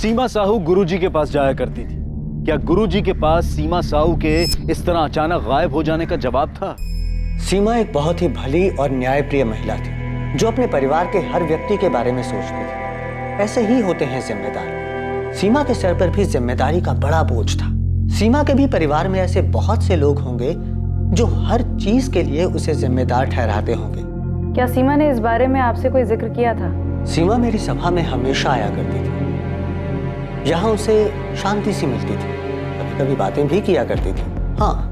सीमा साहू गुरुजी के पास जाया करती थी। क्या गुरुजी के पास सीमा साहू के इस तरह अचानक गायब हो जाने का जवाब था? सीमा एक बहुत ही भली और न्यायप्रिय महिला थी जो अपने परिवार के हर व्यक्ति के बारे में सोचती थी। ऐसे ही होते हैं जिम्मेदार। सीमा के सर पर भी जिम्मेदारी का बड़ा बोझ था। सीमा के भी परिवार में ऐसे बहुत से लोग होंगे जो हर चीज के लिए उसे जिम्मेदार ठहराते होंगे। क्या सीमा ने इस बारे में आपसे कोई जिक्र किया था? सीमा मेरी सभा में हमेशा आया करती थी। यहाँ उसे शांति सी मिलती थी, कभी कभी बातें भी किया करती थी। हाँ,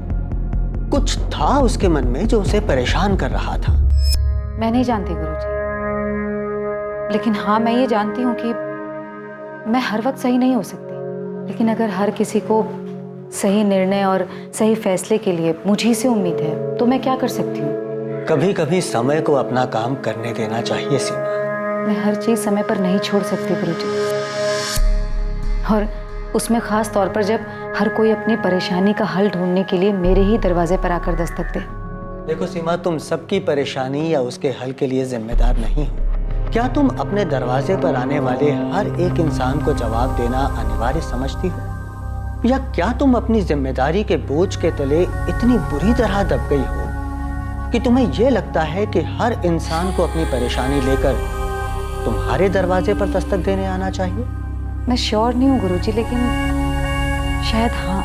कुछ था उसके मन में जो उसे परेशान कर रहा था। मैं नहीं जानती गुरुजी, लेकिन हाँ मैं ये जानती हूँ कि मैं हर वक्त सही नहीं हो सकती। लेकिन अगर हर किसी को सही निर्णय और सही फैसले के लिए मुझी से उम्मीद है तो मैं क्या कर सकती हूँ? कभी कभी समय को अपना काम करने देना चाहिए सीमा। मैं हर चीज समय पर नहीं छोड़ सकती गुरुजी, और उसमें खास तौर पर जब हर कोई अपनी परेशानी का हल ढूंढने के लिए मेरे ही दरवाजे पर आकर दस्तक दे। देखो सीमा, तुम सबकी परेशानी या उसके हल के लिए जिम्मेदार नहीं हो। क्या तुम अपने दरवाजे पर आने वाले हर एक इंसान को जवाब देना अनिवार्य समझती हो? या क्या तुम अपनी जिम्मेदारी के बोझ के तले इतनी बुरी तरह दब गई हो कि तुम्हें यह लगता है कि हर इंसान को अपनी परेशानी लेकर तुम्हारे दरवाजे पर दस्तक देने आना चाहिए? मैं श्योर नहीं हूँ गुरुजी, लेकिन शायद हाँ,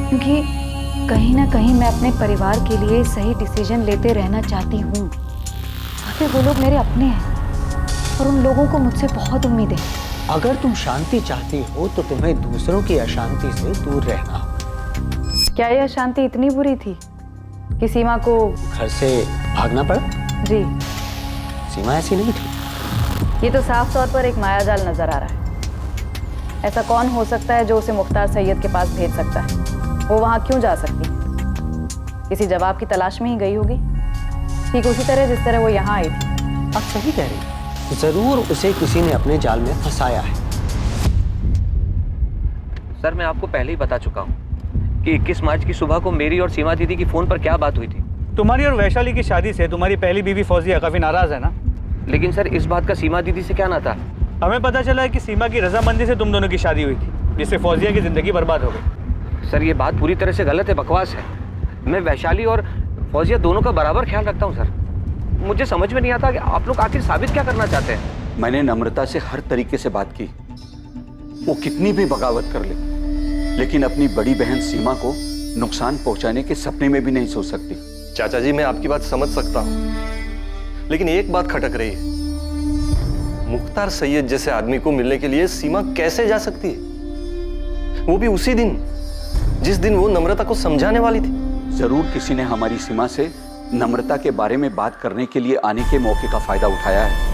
क्योंकि कहीं ना कहीं मैं अपने परिवार के लिए सही डिसीजन लेते रहना चाहती हूँ। आखिर वो लोग मेरे अपने हैं और उन लोगों को मुझसे बहुत उम्मीद है। अगर तुम शांति चाहती हो तो तुम्हें दूसरों की अशांति से दूर रहना होगा। क्या यह अशांति इतनी बुरी थी कि सीमा को घर से भागना पड़ा? जी, सीमा ऐसी नहीं थी। ये तो साफ तौर पर एक मायाजाल नजर आ रहा है। ऐसा कौन हो सकता है जो उसे मुख्तार सैयद के पास भेज सकता है? वो वहां क्यों जा सकती? किसी जवाब की तलाश में ही गई होगी, ठीक उसी तरह जिस तरह वो यहाँ आई थी। आप सही कह रही हैं। जरूर उसे किसी ने अपने जाल में फंसाया है। सर, मैं आपको पहले ही बता चुका हूँ कि 21 मार्च की सुबह को मेरी और सीमा दीदी की फोन पर क्या बात हुई थी। तुम्हारी और वैशाली की शादी से तुम्हारी पहली बीवी फौजिया काफी नाराज है ना? लेकिन सर, इस बात का सीमा दीदी से क्या नाता? हमें पता चला है कि सीमा की रजामंदी से तुम दोनों की शादी हुई थी, जिससे फौजिया की जिंदगी बर्बाद हो गई। सर, ये बात पूरी तरह से गलत है, बकवास है। मैं वैशाली और फौजिया दोनों का बराबर ख्याल रखता हूँ सर। मुझे समझ में नहीं आता कि आप लोग आखिर साबित क्या करना चाहते हैं। मैंने नम्रता से हर तरीके से बात की, वो कितनी भी बगावत कर ले, लेकिन अपनी बड़ी बहन सीमा को नुकसान पहुंचाने के सपने में भी नहीं सोच सकती। चाचा जी, मैं आपकी बात समझ सकता हूं, लेकिन एक बात खटक रही है। मुख्तार सैयद जैसे आदमी को मिलने के लिए सीमा कैसे जा सकती है, वो भी उसी दिन जिस दिन वो नम्रता को समझाने वाली थी। जरूर किसी ने हमारी सीमा से नम्रता के बारे में बात करने के लिए आने के मौके का फायदा उठाया है।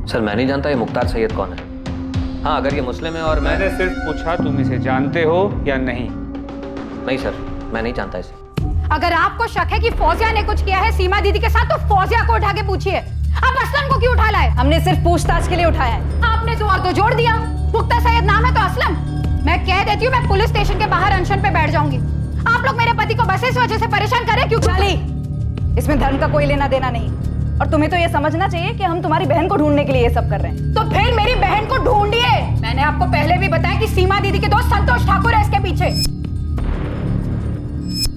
सर, मैं नहीं जानता ये मुख्तार सैयद कौन है। हाँ, अगर ये मुस्लिम है और मैंने सिर्फ पूछा तुम इसे जानते हो या नहीं? नहीं सर, मैं नहीं जानता इसे। अगर आपको शक है कि फौजिया ने कुछ किया है सीमा दीदी के साथ, तो फौजिया को उठा के पूछिए। आप असलम को क्यों उठा लाए? हमने सिर्फ पूछताछ के लिए उठाया है। आपने तो और तो जोड़ दिया। मुख्तार सैयद नाम है तो असलम। मैं कह देती हूँ, मैं पुलिस स्टेशन के बाहर अनशन पे बैठ जाऊंगी। आप लोग मेरे पति को बस इस वजह से परेशान करें क्यों? चाली, इसमें धर्म का कोई लेना देना नहीं, और तुम्हें तो ये समझना चाहिए कि हम तुम्हारी बहन को ढूंढने के लिए ये सब कर रहे हैं। तो फिर मेरी बहन को ढूंढिए। मैंने आपको पहले भी बताया कि सीमा दीदी के दोस्त संतोष ठाकुर है इसके पीछे।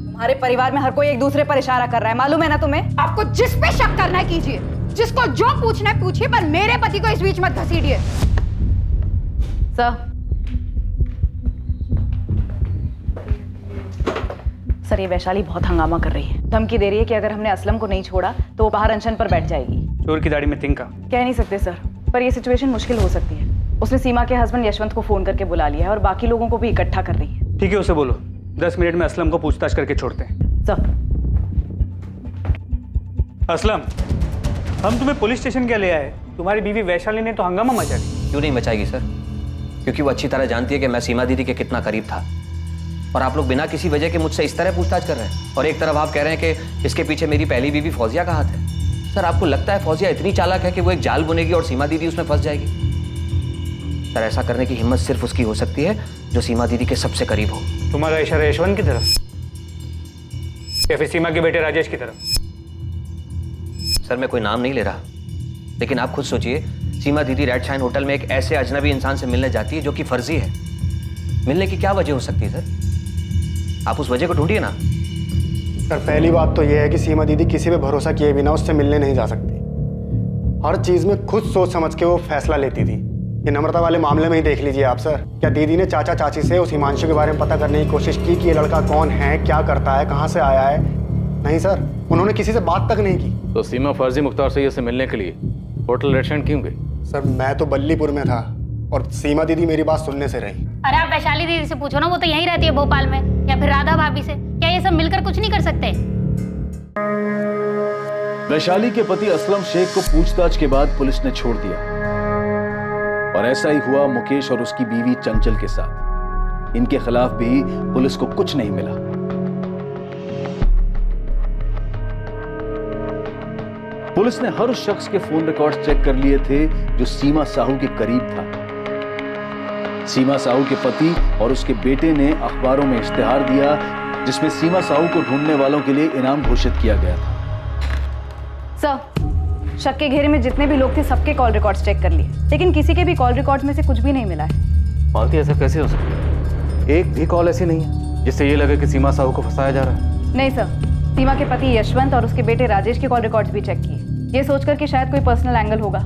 तुम्हारे परिवार में हर कोई एक दूसरे पर इशारा कर रहा है, मालूम है ना तुम्हें? आपको जिस पे शक करना है कीजिए, जिसको जो पूछना है पूछिए, पर मेरे पति को इस बीच मत घसीटिए। सर, ये वैशाली बहुत हंगामा कर रही है। धमकी दे रही है कि अगर हमने असलम को नहीं छोड़ा तो वो बाहर अनशन पर बैठ जाएगी। चोर की दाढ़ी में तिनका। कह नहीं सकते सर, पर ये सिचुएशन मुश्किल हो सकती है। उसने सीमा के हस्बैंड यशवंत को फोन करके बुला लिया है और बाकी लोगों को भी इकट्ठा कर रही है। ठीक है, उसे बोलो 10 मिनट में असलम को पूछताछ करके छोड़ते हैं। सर, असलम, हम तुम्हें पुलिस स्टेशन क्या ले आए? तुम्हारी बीवी वैशाली ने तो हंगामा मचा दिया। क्यों नहीं मचाएगी सर? क्योंकि वो अच्छी तरह जानती है कि मैं सीमा दीदी के कितना करीब था, और आप लोग बिना किसी वजह के मुझसे इस तरह पूछताछ कर रहे हैं। और एक तरफ आप कह रहे हैं कि इसके पीछे मेरी पहली बीवी फौजिया का हाथ है। सर, आपको लगता है फौजिया इतनी चालाक है कि वो एक जाल बुनेगी और सीमा दीदी उसमें फंस जाएगी? सर, ऐसा करने की हिम्मत सिर्फ उसकी हो सकती है जो सीमा दीदी के सबसे करीब हो। तुम्हारा इशारा यशवंत की तरफ? या फिर सीमा के बेटे राजेश की तरफ? सर मैं कोई नाम नहीं ले रहा, लेकिन आप खुद सोचिए, सीमा दीदी रेड शाइन होटल में एक ऐसे अजनबी इंसान से मिलने जाती है जो कि फर्जी है। मिलने की क्या वजह हो सकती है सर? आप उस वजह को ढूंढिए ना। सर पहली बात तो यह है कि सीमा दीदी किसी पे भरोसा किए बिना उससे मिलने नहीं जा सकती। हर चीज में खुद सोच समझ के वो फैसला लेती थी। ये नम्रता वाले मामले में ही देख लीजिए आप सर। क्या दीदी ने चाचा चाची से उस हिमांशु के बारे में पता करने की कोशिश की कि ये लड़का कौन है, क्या करता है, कहाँ से आया है? नहीं सर, उन्होंने किसी से बात तक नहीं की। तो सीमा फर्जी मुख्तार सैयद से मिलने के लिए होटल रेस्टोरेंट क्यों गई? सर मैं तो बल्लीपुर में था और सीमा दीदी मेरी बात सुनने से रही। अरे आप वैशाली दीदी से पूछो ना, वो तो यहीं रहती है भोपाल में, या फिर राधा भाभी से। क्या ये सब मिलकर कुछ नहीं कर सकते? वैशाली के पति असलम शेख को पूछताछ के बाद पुलिस ने छोड़ दिया और ऐसा ही हुआ मुकेश और उसकी बीवी चंचल के साथ। इनके खिलाफ भी पुलिस को कुछ नहीं मिला। पुलिस ने हर उस शख्स के फोन रिकॉर्ड्स चेक कर लिए थे जो सीमा साहू के करीब था। सीमा साहू के पति और उसके बेटे ने अखबारों में इश्तिहार दिया जिसमें सीमा साहू को ढूंढने वालों के लिए इनाम घोषित किया गया था। सर, शक के घेरे में जितने भी लोग थे सबके कॉल रिकॉर्ड्स चेक कर लिए, लेकिन किसी के भी कॉल रिकॉर्ड्स में से कुछ भी नहीं मिला है। मालती, ऐसा कैसे हो सकता है? एक भी कॉल ऐसी नहीं है जिससे ये लगे कि सीमा साहू को फंसाया जा रहा है। नहीं सर, सीमा के पति यशवंत और उसके बेटे राजेश के कॉल रिकॉर्ड्स भी चेक किए, ये सोचकर कि शायद कोई पर्सनल एंगल होगा,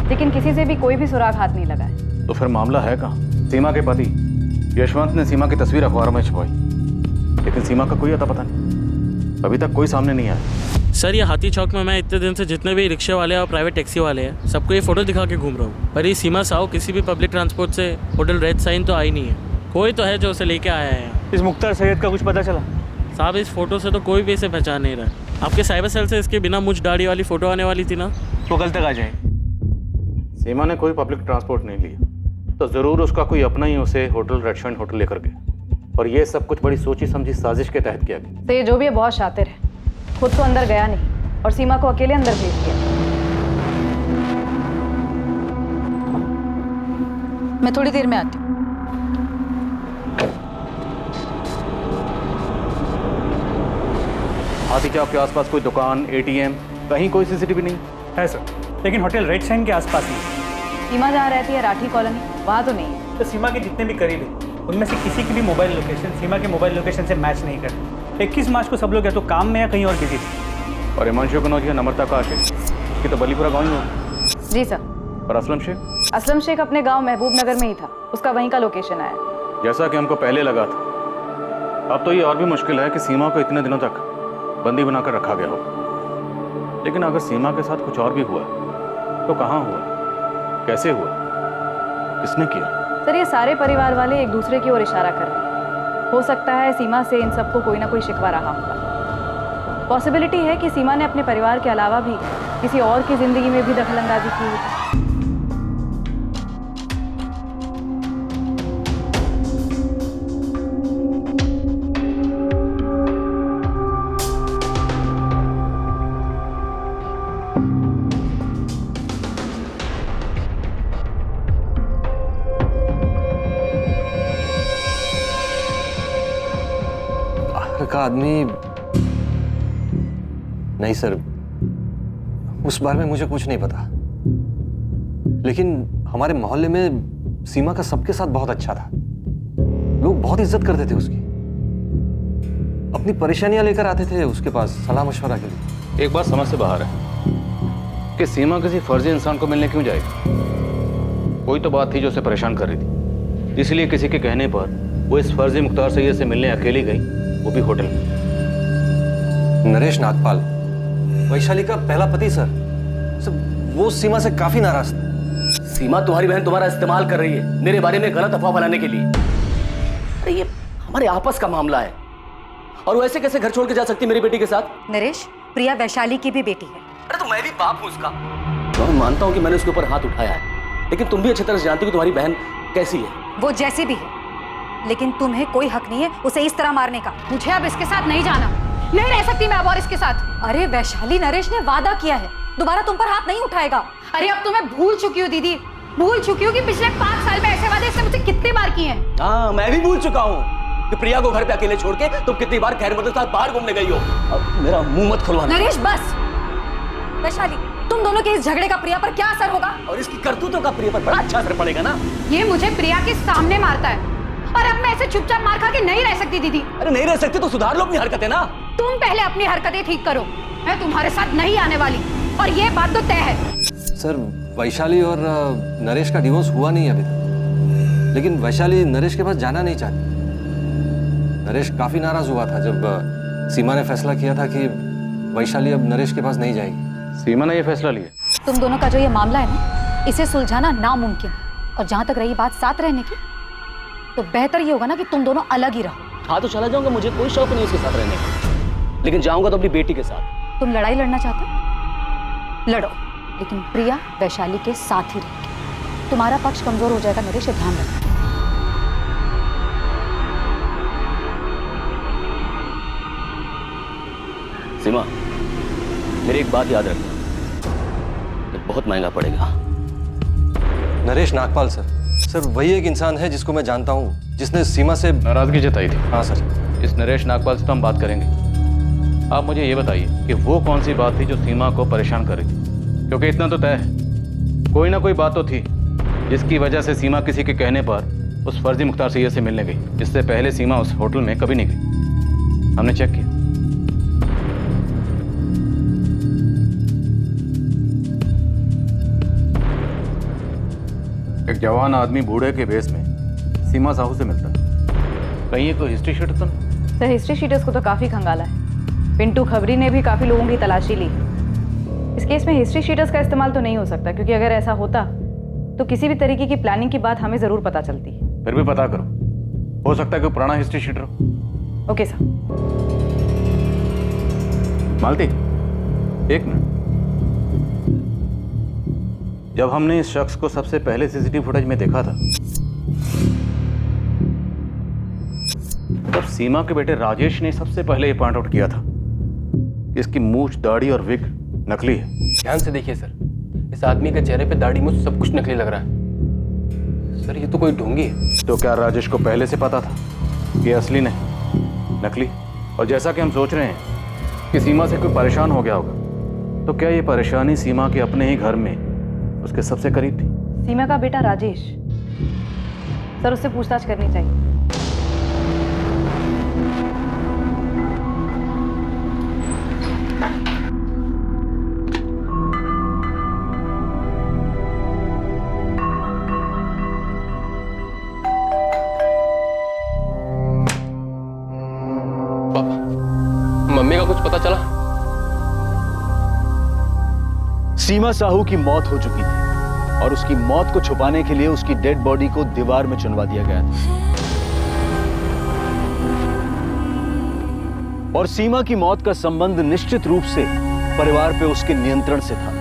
लेकिन किसी से भी कोई भी सुराग हाथ नहीं लगा है। तो फिर मामला है कहाँ? सीमा के पति यशवंत ने सीमा की तस्वीर अखबार में छपवाई, लेकिन सीमा का कोई अता पता नहीं, अभी तक कोई सामने नहीं आया। सर ये हाथी चौक में मैं इतने दिन से जितने भी रिक्शे वाले और प्राइवेट टैक्सी वाले हैं सबको ये फोटो दिखा के घूम रहा हूँ, पर ये सीमा साहू किसी भी पब्लिक ट्रांसपोर्ट से होटल रेड साइन तो आई नहीं है। कोई तो है जो उसे लेके आया है यहाँ। इस मुख्तार सैयद का कुछ पता चला? साहब इस फोटो से तो कोई भी इसे पहचान नहीं रहा। आपके साइबर सेल से इसके बिना मुझ दाढ़ी वाली फोटो आने वाली थी ना, तो कल तक आ जाए। सीमा ने कोई पब्लिक ट्रांसपोर्ट नहीं लिया तो जरूर उसका कोई अपना ही उसे होटल रेड शाइन होटल लेकर गया, और ये सब कुछ बड़ी सोची समझी साजिश के तहत किया गया। तो ये जो भी है बहुत शातिर है, खुद तो अंदर गया नहीं और सीमा को अकेले अंदर भेज दिया। मैं थोड़ी देर में आती हूँ। हाथी चौक के आसपास कोई दुकान, एटीएम, कहीं कोई सीसीटीवी नहीं है सर, लेकिन होटल रेड शाइन के आसपास नहीं। सीमा जहाँ रहती है राठी कॉलोनी, वहाँ तो नहीं है। तो सीमा के जितने भी करीब है उनमें से किसी की भी मोबाइल लोकेशन सीमा के मोबाइल लोकेशन से मैच नहीं करती। 21 मार्च को सब लोग या तो काम में या कहीं और बिजी थे। और हिमांशु कनौज या नम्रता का आशिक, इसकी तो बलीपुरा गाँव ही होगा। जी सर। और असलम शेख? असलम शेख अपने गांव महबूब नगर में ही था, उसका वहीं का लोकेशन आया। जैसा कि हमको पहले लगा था, अब तो ये और भी मुश्किल है कि सीमा को इतने दिनों तक बंदी बनाकर रखा गया हो। लेकिन अगर सीमा के साथ कुछ और भी हुआ तो कहाँ हुआ, कैसे हुआ, किसने किया? सर ये सारे परिवार वाले एक दूसरे की ओर इशारा कर रहे हैं। हो सकता है सीमा से इन सबको कोई ना कोई शिकवा रहा होगा। पॉसिबिलिटी है कि सीमा ने अपने परिवार के अलावा भी किसी और की जिंदगी में भी दखलंदाजी की है। का आदमी नहीं सर, उस बारे में मुझे कुछ नहीं पता, लेकिन हमारे मोहल्ले में सीमा का सबके साथ बहुत अच्छा था। लोग बहुत इज्जत करते थे उसकी, अपनी परेशानियां लेकर आते थे उसके पास सलाह मशवरा के लिए। एक बात समझ से बाहर है कि सीमा किसी फर्जी इंसान को मिलने क्यों जाएगी। कोई तो बात थी जो उसे परेशान कर रही थी, इसलिए किसी के कहने पर वो इस फर्जी मुख्तार सैयद से मिलने अकेली गई, वो भी होटल में। नरेश नागपाल, वैशाली का पहला पति सर, वो सीमा से काफी नाराज था। सीमा तुम्हारी बहन तुम्हारा इस्तेमाल कर रही है मेरे बारे में गलत अफवाह बनाने के लिए। अरे ये हमारे आपस का मामला है, और वो ऐसे कैसे घर छोड़ के जा सकती मेरी बेटी के साथ? नरेश, प्रिया वैशाली की भी बेटी है। अरे तो मैं भी बाप हूं उसका। तो मैं मानता हूं कि मैंने उसके ऊपर हाथ उठाया है, लेकिन तुम भी अच्छी तरह से जानती हो कि तुम्हारी बहन कैसी है। वो जैसी भी है, लेकिन तुम्हें कोई हक नहीं है उसे इस तरह मारने का। मुझे अब इसके साथ नहीं जाना, नहीं रह सकती मैं अब और इसके साथ। अरे वैशाली, नरेश ने वादा किया है दोबारा तुम पर हाथ नहीं उठाएगा। अरे अब तो मैं भूल चुकी हूँ दीदी, भूल चुकी हूँ कि पिछले 5 साल में ऐसे वादे इसने मुझसे कितनी बार किए हैं। हाँ मैं भी भूल चुका हूँ, कि प्रिया को घर पे अकेले छोड़ के तुम कितनी बार खैर मदद के साथ बाहर घूमने गई हो। अब मेरा मुंह मत खुलवाना। नरेश बस। वैशाली, तुम दोनों के इस झगड़े का प्रिया पर क्या असर होगा? और इसकी करतूतों का प्रिया पर बड़ा अच्छा असर पड़ेगा ना। ये मुझे प्रिया के सामने मारता है और अब मैं ऐसे चुपचाप मार खा के नहीं रह सकती दीदी। अरे नहीं रह सकती तो सुधार लो अपनी हरकतें ना। तुम पहले अपनी हरकतें ठीक करो, मैं तुम्हारे साथ नहीं आने वाली और ये बात तो तय है। सर, वैशाली और नरेश का डिवोर्स हुआ नहीं अभी तक, लेकिन वैशाली नरेश के पास जाना नहीं चाहती। नरेश काफी नाराज हुआ था जब सीमा ने फैसला किया था कि वैशाली अब नरेश के पास नहीं जाएगी। सीमा ने ये फैसला लिया। तुम दोनों का जो ये मामला है ना, इसे सुलझाना नामुमकिन। और जहां तक रही बात साथ रहने की, तो बेहतर ये होगा ना कि तुम दोनों अलग ही रहो। हाँ तो चला जाऊंगा, मुझे कोई शौक नहीं उसके साथ रहने का, लेकिन जाऊंगा तो अपनी बेटी के साथ। तुम लड़ाई लड़ना चाहते हो? लड़ो, लेकिन प्रिया वैशाली के साथ ही रहेगी। तुम्हारा पक्ष कमजोर हो जाएगा नरेश, ये ध्यान रखना। सीमा, मेरी एक बात याद रखना, ये बहुत महंगा पड़ेगा। नरेश नागपाल सर वही एक इंसान है जिसको मैं जानता हूँ, जिसने सीमा से नाराजगी जताई थी। हाँ सर। इस नरेश नागपाल से तो हम बात करेंगे। आप मुझे ये बताइए कि वो कौन सी बात थी जो सीमा को परेशान कर रही थी, क्योंकि इतना तो तय है कोई ना कोई बात तो थी जिसकी वजह से सीमा किसी के कहने पर उस फर्जी मुख्तार सैयद से मिलने गई। इससे पहले सीमा उस होटल में कभी नहीं गई, हमने चेक किया। एक जवान आदमी बूढ़े के भेष में सीमा साहू से मिलता है, कहीं ये कोई हिस्ट्री शीटर तो नहीं? सर, हिस्ट्री शीटर्स को तो काफ़ी खंगाला है। पिंटू खबरी ने भी काफ़ी लोगों की तलाशी ली। इस केस में हिस्ट्री शीटर्स का इस्तेमाल तो नहीं हो सकता, क्योंकि अगर ऐसा होता तो किसी भी तरीके की प्लानिंग की बात हमें ज़रूर पता चलती। फिर भी पता करो, हो सकता है कोई पुराना हिस्ट्री शीटर हो। Okay sir. मालती, एक मिनट। जब हमने इस शख्स को सबसे पहले सीसीटीवी फुटेज में देखा था, तब सीमा के बेटे राजेश ने सबसे पहले ये पॉइंट आउट किया था कि इसकी मूछ, दाढ़ी और विग नकली है। ध्यान से देखिए सर, इस आदमी के चेहरे पे दाढ़ी मूछ सब कुछ नकली लग रहा है। सर, ये तो कोई ढोंगी है। तो क्या राजेश को पहले से पता था कि असली नहीं, नकली? और जैसा कि हम सोच रहे हैं कि सीमा से कोई परेशान हो गया होगा, तो क्या ये परेशानी सीमा के अपने ही घर में उसके सबसे करीब थी? सीमा का बेटा राजेश, सर उससे पूछताछ करनी चाहिए। मम्मी का कुछ पता चला? सीमा साहू की मौत हो चुकी थी और उसकी मौत को छुपाने के लिए उसकी डेड बॉडी को दीवार में चुनवा दिया गया था। और सीमा की मौत का संबंध निश्चित रूप से परिवार पे उसके नियंत्रण से था।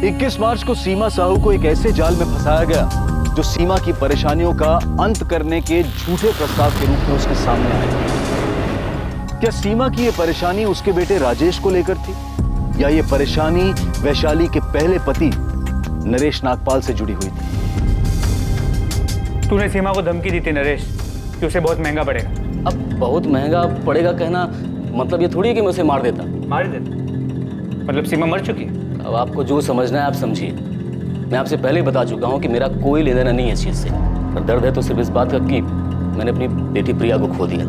21 मार्च को सीमा साहू को एक ऐसे जाल में फंसाया गया जो सीमा की परेशानियों का अंत करने के झूठे प्रस्ताव के रूप में उसके सामने आया। क्या सीमा की यह परेशानी उसके बेटे राजेश को लेकर थी, या ये परेशानी वैशाली के पहले पति नरेश नागपाल से जुड़ी हुई थी? तूने सीमा को धमकी दी थी नरेश कि उसे बहुत महंगा पड़ेगा। अब बहुत महंगा पड़ेगा कहना मतलब ये थोड़ी है कि मैं उसे मार देता। मार देता मतलब सीमा मर चुकी है। अब आपको जो समझना है आप समझिए। मैं आपसे पहले ही बता चुका हूँ कि मेरा कोई लेना देना नहीं है इस चीज़ से। और दर्द है तो सिर्फ इस बात का कि मैंने अपनी बेटी प्रिया को खो दिया,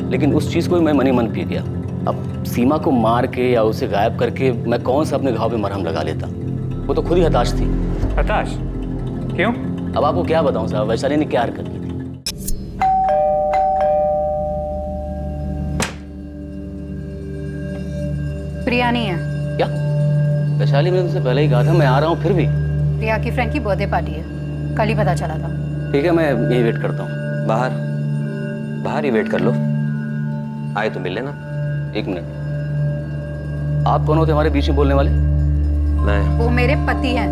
लेकिन उस चीज़ को मैं मन ही मन पी गया। अब सीमा को मार के या उसे गायब करके मैं कौन सा अपने घाव पे मरहम लगा लेता? वो तो खुद ही हताश थी। हताश? क्यों? अब आपको क्या बताऊं साहब, वैशाली ने क्या हरकत की थी। प्रिया नहीं है। क्या? वैशाली, मैंने तुमसे पहले ही कहा था मैं आ रहा हूँ, फिर भी? प्रिया की फ्रेंड की बर्थडे पार्टी है, कल ही पता चला था। ठीक है, मैं यही वेट करता हूँ। बाहर ही वेट कर लो, आए तो मिल लेना। एक मिनट, आप कौन होते हमारे बीच में बोलने वाले? मैं। वो मेरे पति हैं।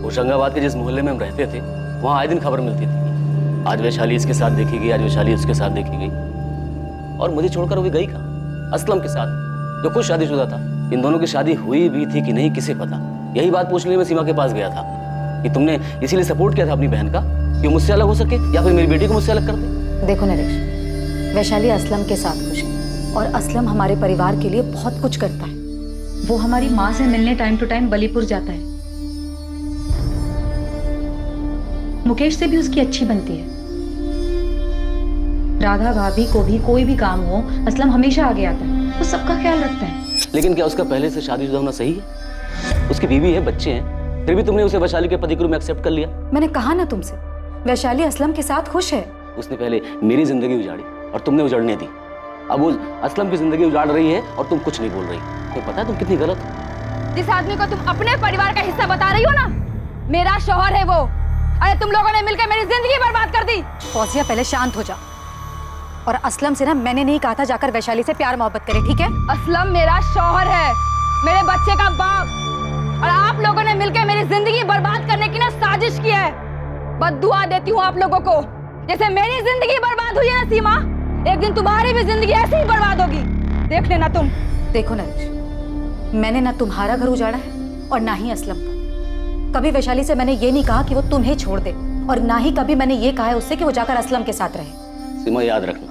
होशंगाबाद के जिस मोहल्ले में हम रहते थे वहाँ आए दिन खबर मिलती थी। आज वैशाली इसके साथ देखी गई, आज वैशाली उसके साथ देखी गई, और मुझे छोड़कर वो भी गई कहाँ? असलम के साथ, जो खुद शादीशुदा था। इन दोनों की शादी हुई भी थी कि नहीं किसे पता। यही बात पूछने में सीमा के पास गया था कि तुमने इसीलिए सपोर्ट किया था अपनी बहन का कि मुझसे अलग हो सके या फिर मेरी बेटी को मुझसे अलग कर दे। देखो नरेश, वैशाली असलम के साथ खुश है और असलम हमारे परिवार के लिए बहुत कुछ करता है। वो हमारी माँ से मिलने टाइम टू टाइम बलीपुर जाता है। मुकेश से भी उसकी अच्छी बनती है। राधा भाभी को भी कोई भी काम हो, असलम हमेशा आगे आता है, वो सबका ख्याल रखता है। लेकिन क्या उसका पहले से शादीशुदा होना सही है? उसकी बीवी है, बच्चे हैं, फिर भी तुमने उसे वैशाली के पति के रूप में एक्सेप्ट कर लिया। मैंने कहा ना तुमसे, वैशाली असलम के साथ खुश है। उसने पहले मेरी जिंदगी उजाड़ी और तुमने उजाड़ने दी। अब वो असलम की जिंदगी उजाड़ रही है और तुम कुछ नहीं बोल रही। तो पता है तुम कितनी गलत हो। जिस आदमी को तुम अपने परिवार का हिस्सा बता रही हो ना, मेरा शौहर है वो। अरे तुम लोगों ने मिलकर मेरी जिंदगी बर्बाद कर दी। फौजिया पहले शांत हो जा। और असलम से ना मैंने नहीं कहा था जाकर वैशाली से प्यार मोहब्बत करे, ठीक है? असलम मेरा शौहर है, मेरे बच्चे का बाप। और आप लोगों ने मिलकर मेरी जिंदगी बर्बाद करने की ना साजिश की है। बद्दुआ देती हूँ आप लोगों को। जैसे मेरी जिंदगी बर्बाद हुई है ना सीमा, एक दिन तुम्हारी भी जिंदगी ऐसे ही बर्बाद होगी, देख लेना तुम। देखो नरेश, मैंने ना तुम्हारा घर उजाड़ा है और ना ही असलम का। कभी वैशाली से मैंने ये नहीं कहा कि वो तुम्हें छोड़ दे, और ना ही कभी मैंने ये कहा है उससे कि वो जाकर असलम के साथ रहे। सीमा, याद रखना,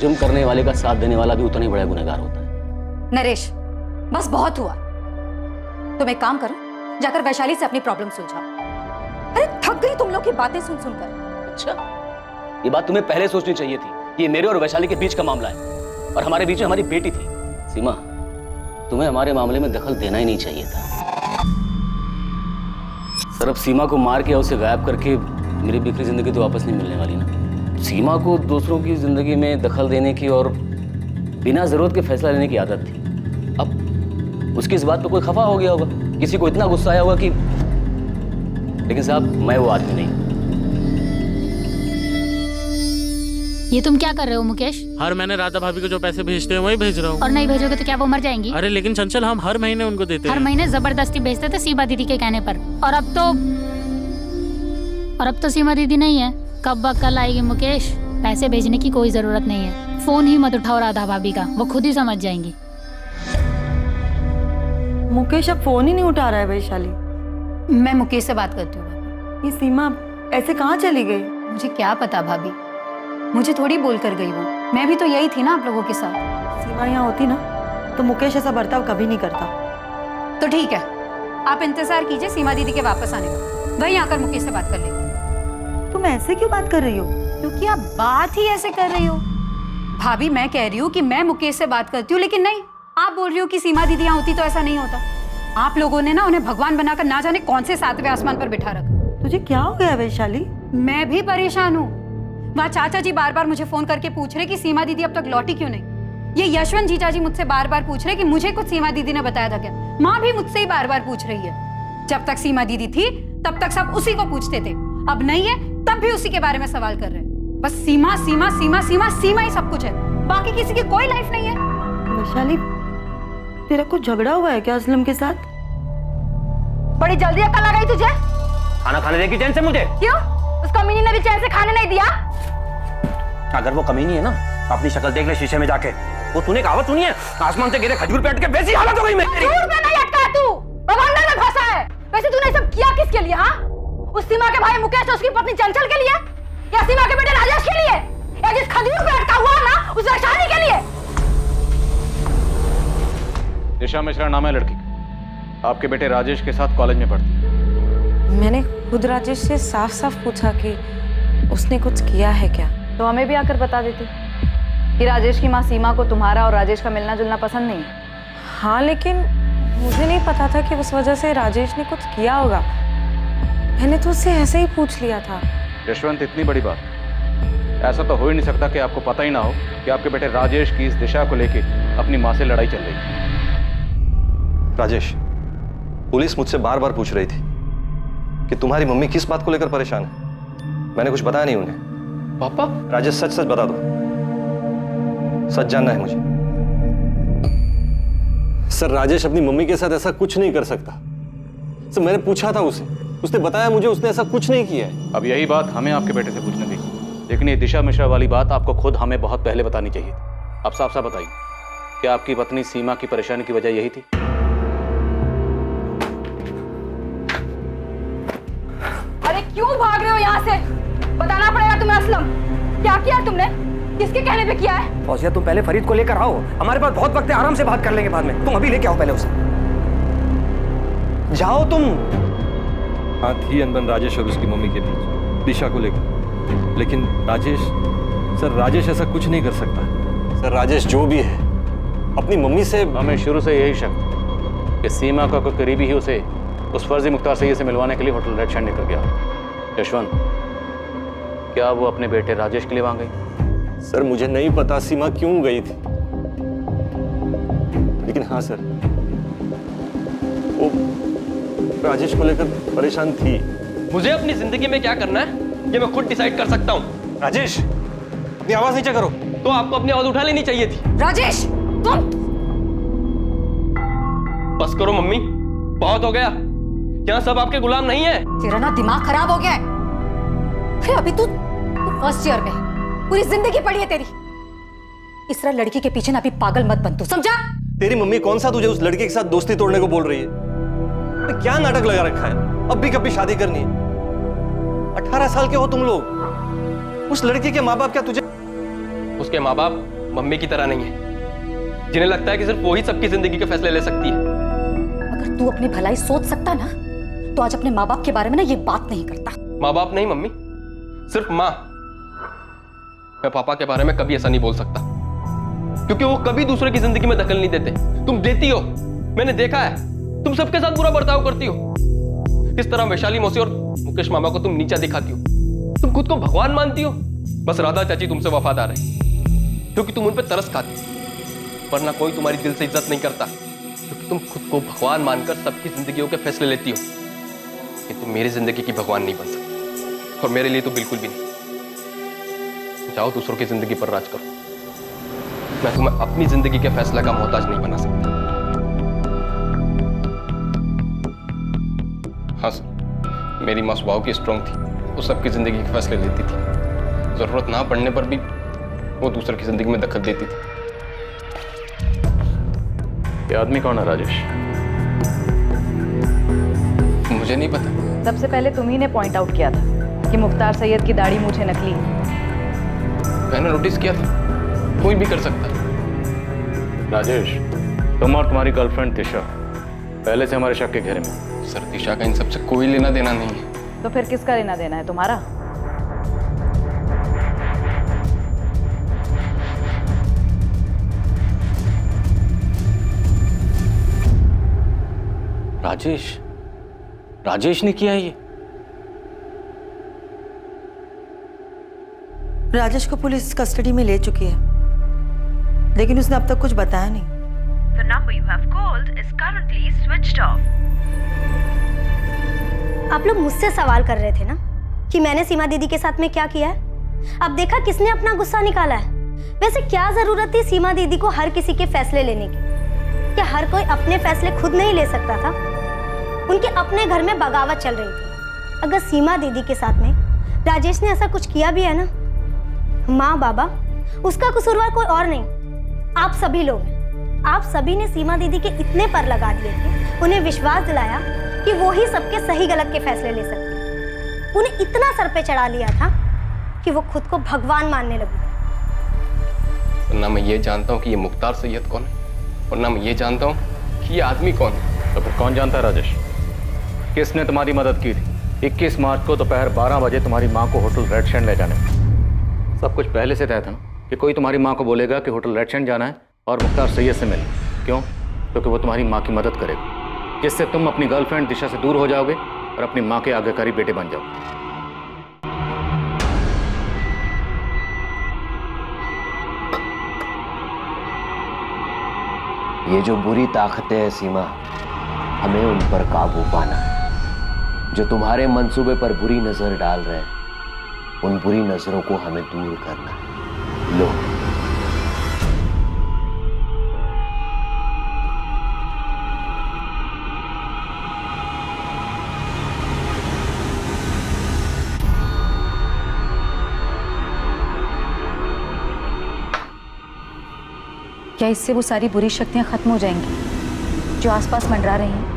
जुर्म करने वाले का साथ देने वाला भी उतना ही बड़ा गुनहगार होता है। नरेश, बस बहुत हुआ। तुम एक काम करो, जाकर वैशाली से अपनी प्रॉब्लम सुलझाओ। अरे थक गई तुम लोग की बातें सुन सुनकर। अच्छा, ये बात तुम्हें पहले सोचनी चाहिए थी कि ये मेरे और वैशाली के बीच का मामला है और हमारे बीच में हमारी बेटी थी। सीमा, तुम्हें हमारे मामले में दखल देना ही नहीं चाहिए था। सर, अब सीमा को मार के उसे गायब करके मेरी बिखरी जिंदगी तो वापस नहीं मिलने वाली ना। सीमा को दूसरों की जिंदगी में दखल देने की और बिना जरूरत के फैसला लेने की आदत थी। अब उसकी इस बात पर कोई खफा हो गया होगा, किसी को इतना गुस्सा आया होगा कि, लेकिन साहब मैं वो आदमी नहीं। ये तुम क्या कर रहे हो मुकेश? हर महीने राधा भाभी को जो पैसे भेजते हैं वही भेज रहा हूँ। और नहीं भेजोगे तो क्या वो मर जाएंगी? अरे लेकिन चंचल, हम हर महीने उनको देते हैं। हर महीने जबरदस्ती भेजते थे सीमा दीदी के कहने पर, और अब तो सीमा दीदी नहीं है। कब कल आएगी मुकेश? पैसे भेजने की कोई जरूरत नहीं है, फोन ही मत उठाओ राधा भाभी का, वो खुद ही समझ जाएंगी। मुकेश अब फोन ही नहीं उठा रहा है वैशाली। मैं मुकेश से बात करती हूँ। ये सीमा ऐसे कहाँ चली गई? मुझे क्या पता भाभी, मुझे थोड़ी बोल कर गई वो। मैं भी तो यही थी ना आप लोगों के साथ। सीमा यहाँ होती ना तो मुकेश ऐसा बर्ताव कभी नहीं करता। तो ठीक है, आप इंतजार कीजिए सीमा दीदी के वापस आने का, वहीं आकर मुकेश से बात कर लेंगे। तुम ऐसे क्यों बात कर रही हो? क्योंकि आप बात ही ऐसे कर रही हो। भाभी, मैं कह रही हूँ कि मैं मुकेश से बात करती हूँ, लेकिन नहीं, आप बोल रही हो कि सीमा दीदी यहाँ होती तो ऐसा नहीं होता। आप लोगों ने ना उन्हें भगवान बनाकर ना जाने कौन से 7वें आसमान पर बिठा रखा। तुझे क्या हो गया वैशाली? मैं भी परेशान हूँ। वहाँ चाचा जी बार बार मुझे फोन करके पूछ रहे कि सीमा दीदी अब तक लौटी क्यों नहीं। ये यशवंत जीजा जी मुझसे बार बार पूछ रहे कि मुझे कुछ सीमा दीदी ने बताया था क्या। माँ भी मुझसे ही बार बार पूछ रही है। जब तक सीमा दीदी थी तब तक सब उसी को पूछते थे, अब नहीं है तब भी उसी के बारे में सवाल कर रहे हैं। बस सीमा सीमा सीमा सीमा सीमा ही सब कुछ है, बाकी किसी की कोई लाइफ नहीं है। वैशाली, तेरा कुछ झगड़ा हुआ है क्या असलम के साथ? बड़ी जल्दी अक्ल आ गई तुझे? खाना खाने देगी चैन से मुझे? क्यों? उस कमीनी ने भी चैन से खाने नहीं दिया? अगर वो कमीनी है ना, अपनी शक्ल देख ले शीशे में जाके। वो तूने कहावत सुनी है, आसमान से गिरे खजूर पे अटके वैसी हालत हो गई मेरी। खजूर पे नहीं अटका तू, बवंडर में फंसा है। वैसे तूने सब किया किसके लिए? हाँ, उस सीमा के भाई मुकेश और उसकी पत्नी चंचल के लिए, या सीमा के बेटे राजेश के लिए, या जिस खजूर पे अटका हुआ ना उस वैशाली के लिए? दिशा मिश्रा नाम है लड़की का, आपके बेटे राजेश के साथ कॉलेज में पढ़ती है। मैंने खुद राजेश से साफ साफ पूछा कि उसने कुछ किया है क्या। तो हमें भी आकर बता देती कि राजेश की माँ सीमा को तुम्हारा और राजेश का मिलना जुलना पसंद नहीं है। हाँ, लेकिन मुझे नहीं पता था कि उस वजह से राजेश ने कुछ किया होगा। मैंने तो उससे ऐसे ही पूछ लिया था। यशवंत, इतनी बड़ी बात, ऐसा तो हो ही नहीं सकता कि आपको पता ही ना हो कि आपके बेटे राजेश की इस दिशा को लेके अपनी माँ से लड़ाई चल रही थी। राजेश, पुलिस मुझसे बार बार पूछ रही थी कि तुम्हारी मम्मी किस बात को लेकर परेशान है। मैंने कुछ बताया नहीं उन्हें। पापा? राजेश, सच सच बता दो, सच जानना है मुझे। सर, राजेश अपनी मम्मी के साथ ऐसा कुछ नहीं कर सकता। सर, मैंने पूछा था उसे, उसने बताया मुझे उसने ऐसा कुछ नहीं किया है। अब यही बात हमें आपके बेटे से पूछने दी, लेकिन ये दिशा मिश्रा वाली बात आपको खुद हमें बहुत पहले बतानी चाहिए थी। अब साफ साफ बताइए, क्या आपकी पत्नी सीमा की परेशानी की वजह यही थी? अरे क्यों भाग रहे हो यहाँ से? बताना पड़ेगा तुम्हें असलम। क्या किया तुमने? किसके कहने पे किया है? फौजिया तुम पहले फरीद को लेकर आओ, हमारे पास बहुत वक्त है, आराम से बात कर लेंगे बाद में। तुम अभी लेके आओ पहले उसे। जाओ तुम। हाँ थी अनबन राजेश और उसकी मम्मी के बीच दिशा को लेकर, लेकिन राजेश ऐसा कुछ नहीं कर सकता। सर राजेश जो भी है अपनी मम्मी से, हमें शुरू से यही शक कि सीमा का कोई करीबी ही उसे उस फर्जी मुख्तार सैयद से मिलवाने के लिए होटल रेड सैंड निकल गया। यशवंत, क्या वो अपने बेटे राजेश के लिए वहां गई? सर मुझे नहीं पता सीमा क्यों गई थी, लेकिन हाँ सर वो राजेश को लेकर परेशान थी। मुझे अपनी जिंदगी में क्या करना है ये मैं खुद डिसाइड कर सकता हूँ। राजेश अपनी आवाज नीचे करो। तो आपको अपनी आवाज उठा लेनी चाहिए थी। राजेश तुम बस करो मम्मी, बहुत हो गया। यहाँ सब आपके गुलाम नहीं है। तेरा ना दिमाग खराब हो गया है। अरे अभी तू फर्स्ट ईयर में, पूरी जिंदगी पड़ी है तेरी। इस तरह लड़की के पीछे ना अभी पागल मत बन तू, समझा? तेरी मम्मी कौन सा तुझे उस लड़के के साथ दोस्ती तोड़ने को बोल रही है? तो क्या नाटक लगा रखा है? अब भी कभी शादी करनी है? 18 साल के हो तुम लोग। उस लड़के के माँ बाप क्या तुझे? उसके माँ बाप मम्मी की तरह नहीं है, जिन्हें लगता है कि सिर्फ वो ही सबकी जिंदगी के फैसले ले सकती है। अगर तू अपनी भलाई सोच सकता ना तो आज अपने माँ बाप के बारे में ना ये बात नहीं करता। माँ बाप नहीं मम्मी, सिर्फ माँ। मैं पापा के बारे में कभी ऐसा नहीं बोल सकता, क्योंकि वो कभी दूसरे की जिंदगी में दखल नहीं देते। तुम देती हो, मैंने देखा है। तुम सबके साथ बुरा बर्ताव करती हो। किस तरह वैशाली मौसी और मुकेश मामा को तुम नीचा दिखाती हो। तुम खुद को भगवान मानती हो। बस राधा चाची तुमसे वफादार है क्योंकि तुम उन पर तरस खाती हो, वरना कोई तुम्हारी दिल से इज्जत नहीं करता, क्योंकि तुम खुद को भगवान मानकर सबकी जिंदगियों के फैसले लेती हो। कि तुम मेरी जिंदगी की भगवान नहीं बन सकती, और मेरे लिए तो बिल्कुल भी नहीं। जाओ दूसरों की जिंदगी पर राज करो। मैं तुम्हें अपनी जिंदगी के फैसले का मोहताज नहीं बना सकता। हाँ सर, मेरी माँ स्वभाव की स्ट्रांग थी, वो सबकी जिंदगी के फैसले लेती थी। जरूरत ना पड़ने पर भी वो दूसरे की जिंदगी में दखल देती थी। ये आदमी कौन है राजेश? मुझे नहीं पता। सबसे पहले तुम ही ने पॉइंट आउट किया था कि मुख्तार सैयद की दाढ़ी मूछें नकली है। मैंने नोटिस किया था, कोई भी कर सकता है। राजेश, तुम और तुम्हारी गर्लफ्रेंड दिशा पहले से हमारे शक के घेरे में। सर दिशा का इन सबसे कोई लेना देना नहीं है। तो फिर किसका लेना देना है? तुम्हारा? राजेश ने किया ये? राजेश को पुलिस कस्टडी में ले चुकी है, लेकिन उसने अब तक कुछ बताया नहीं। The number you have called is currently switched off. आप लोग मुझसे सवाल कर रहे थे ना कि मैंने सीमा दीदी के साथ में क्या किया है। अब देखा किसने अपना गुस्सा निकाला है। वैसे क्या जरूरत थी सीमा दीदी को हर किसी के फैसले लेने की? क्या हर कोई अपने फैसले खुद नहीं ले सकता था? उनके अपने घर में बगावत चल रही थी। अगर सीमा दीदी के साथ में राजेश ने ऐसा कुछ किया भी है ना, माँ बाबा, उसका कसूरवार कोई और नहीं, आप सभी लोग हैं। आप सभी ने सीमा दीदी के इतने पर लगा दिए थे, उन्हें विश्वास दिलाया कि वो ही सबके सही गलत के फैसले ले सकते हैं। उन्हें इतना सर पे चढ़ा लिया था कि वो खुद को भगवान मानने लगी। ना मैं ये जानता हूँ कि ये मुख्तार सैयद कौन है, और ना मैं ये जानता हूँ कि ये आदमी कौन है। तो फिर कौन जानता है राजेश? किसने तुम्हारी मदद की थी 21 मार्च को दोपहर 12 बजे तुम्हारी माँ को होटल रेड सैंड ले जाने में? सब कुछ पहले से तय था ना कि कोई तुम्हारी माँ को बोलेगा कि होटल रेड सैंड जाना है और मुख्तार सैयद से मिलना। क्यों? क्योंकि वो तुम्हारी माँ की मदद करेगा, जिससे तुम अपनी गर्लफ्रेंड दिशा से दूर हो जाओगे और अपनी माँ के आज्ञाकारी बेटे बन जाओगे। ये जो बुरी ताकतें हैं सीमा, हमें उन पर काबू पाना है। जो तुम्हारे मंसूबे पर बुरी नजर डाल रहे हैं, उन बुरी नजरों को हमें दूर करना है। लो, क्या इससे वो सारी बुरी शक्तियां खत्म हो जाएंगी जो आसपास मंडरा रही हैं?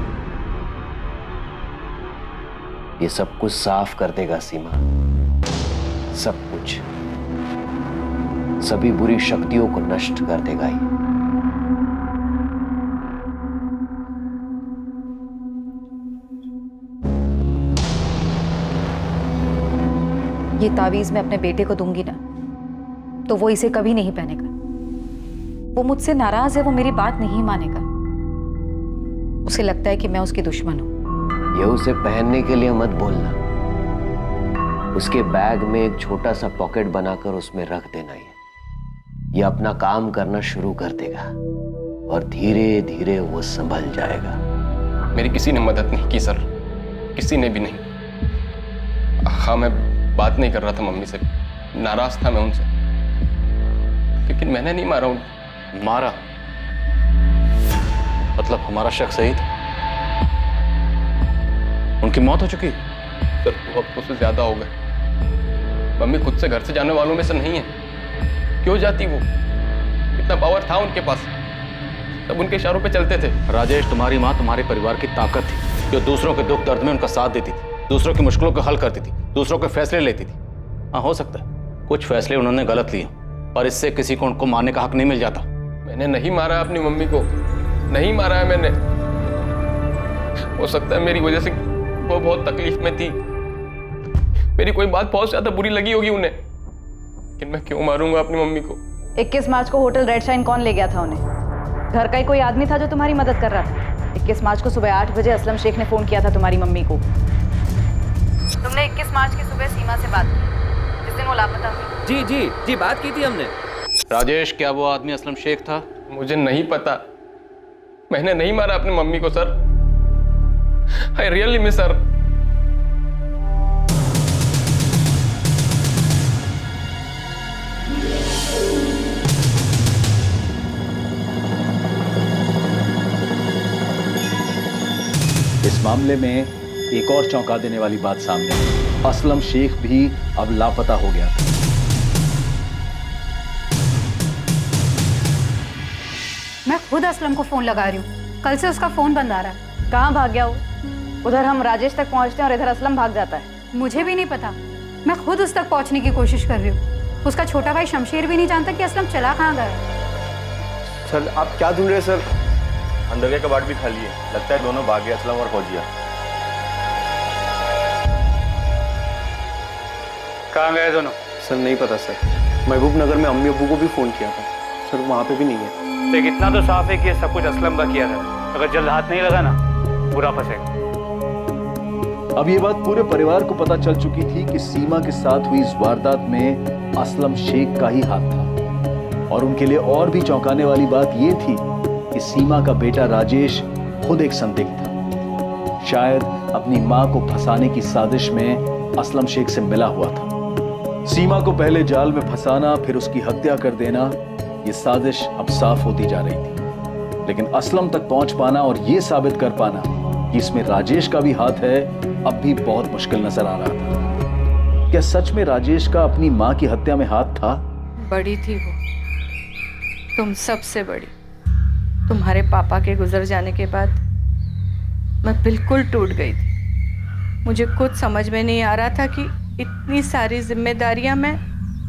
ये सब कुछ साफ कर देगा सीमा, सब कुछ। सभी बुरी शक्तियों को नष्ट कर देगा ही। ये तावीज मैं अपने बेटे को दूंगी ना तो वो इसे कभी नहीं पहनेगा। वो मुझसे नाराज है, वो मेरी बात नहीं मानेगा। उसे लगता है कि मैं उसकी दुश्मन हूं। ये उसे पहनने के लिए मत बोलना। उसके बैग में एक छोटा सा पॉकेट बनाकर उसमें रख देना। ये अपना काम करना शुरू कर देगा और धीरे धीरे वो संभल जाएगा। मेरी किसी ने मदद नहीं की सर, किसी ने भी नहीं। हाँ, मैं बात नहीं कर रहा था मम्मी से, नाराज था मैं उनसे, लेकिन मैंने नहीं मारा उनको। मारा? मतलब हमारा शक सही था? उनकी मौत हो चुकी? सर वो अब उससे ज्यादा हो गए। मम्मी खुद से घर से जाने वालों में से नहीं है। क्यों जाती वो? इतना पावर था उनके पास, सब उनके इशारों पे चलते थे। राजेश, तुम्हारी माँ तुम्हारे परिवार की ताकत थी, जो दूसरों के दुख दर्द में उनका साथ देती थी, दूसरों की मुश्किलों को हल करती थी, दूसरों के फैसले लेती थी। हाँ, हो सकता है कुछ फैसले उन्होंने गलत लिए, पर इससे किसी को उनको मारने का हक नहीं मिल जाता। मैंने नहीं मारा अपनी मम्मी को, नहीं मारा है मैंने। हो सकता है मेरी वजह से वो बहुत तकलीफ में थी, मेरी कोई बात बहुत ज्यादा बुरी लगी होगी उन्हें, लेकिन मैं क्यों मारूंगा अपनी मम्मी को? 21 मार्च को होटल रेड शाइन कौन ले गया था उन्हें? घर का ही कोई आदमी था जो तुम्हारी मदद कर रहा था। 21 मार्च को सुबह 8 बजे असलम शेख ने फोन किया था तुम्हारी मम्मी को। तुमने 21 मार्च की सुबह सीमा से बात की, जिस दिन वो लापता हुई। जी जी जी, बात की थी हमने। राजेश, क्या वो आदमी असलम शेख था? मुझे नहीं पता, मैंने नहीं मारा अपनी मम्मी को sir. I really miss sir. इस मामले में एक और चौंका देने वाली बात सामने आई। असलम शेख भी अब लापता हो गया। मैं खुद असलम को फोन लगा रही हूँ, कल से उसका फोन बंद आ रहा है। कहाँ भाग गया वो? उधर हम राजेश तक पहुँचते हैं और इधर असलम भाग जाता है। मुझे भी नहीं पता, मैं खुद उस तक पहुँचने की कोशिश कर रही हूँ। उसका छोटा भाई शमशेर भी नहीं जानता कि असलम चला कहाँ गया। सर आप क्या ढूंढ रहे हैं सर? अंदर के कबाड़ भी खाली है, लगता है दोनों भाग गए, असलम और फौजिया। कहाँ गए दोनों? सर नहीं पता सर, महबूब नगर में अम्मी अब्बू को भी फोन किया था सर, वहाँ पे भी नहीं है। देख, इतना तो साफ है कि ये सब कुछ असलम का किया था। अगर जल्द हाथ नहीं लगा ना, बुरा फंसेगा। अब ये बात पूरे परिवार को पता चल चुकी थी कि सीमा के साथ हुई इस वारदात में असलम शेख का ही हाथ था। और उनके लिए और भी चौंकाने वाली बात ये थी कि सीमा का बेटा राजेश खुद एक संदिग्ध था। शायद अपनी मां को फंसाने की साजिश में असलम शेख से मिला हुआ था। सीमा को पहले जाल में फंसाना, फिर उसकी हत्या कर देना, ये साजिश अब साफ होती जा रही थी। लेकिन असलम तक पहुंच पाना और ये साबित कर पाना कि इसमें राजेश का भी हाथ है, अब भी बहुत मुश्किल नजर आ रहा था। क्या सच में राजेश का अपनी मां की हत्या में हाथ था? बड़ी थी वो, तुम सबसे बड़ी। तुम्हारे पापा के गुजर जाने के बाद मैं बिल्कुल टूट गई थी। मुझे खुद समझ में नहीं आ रहा था कि इतनी सारी जिम्मेदारियां मैं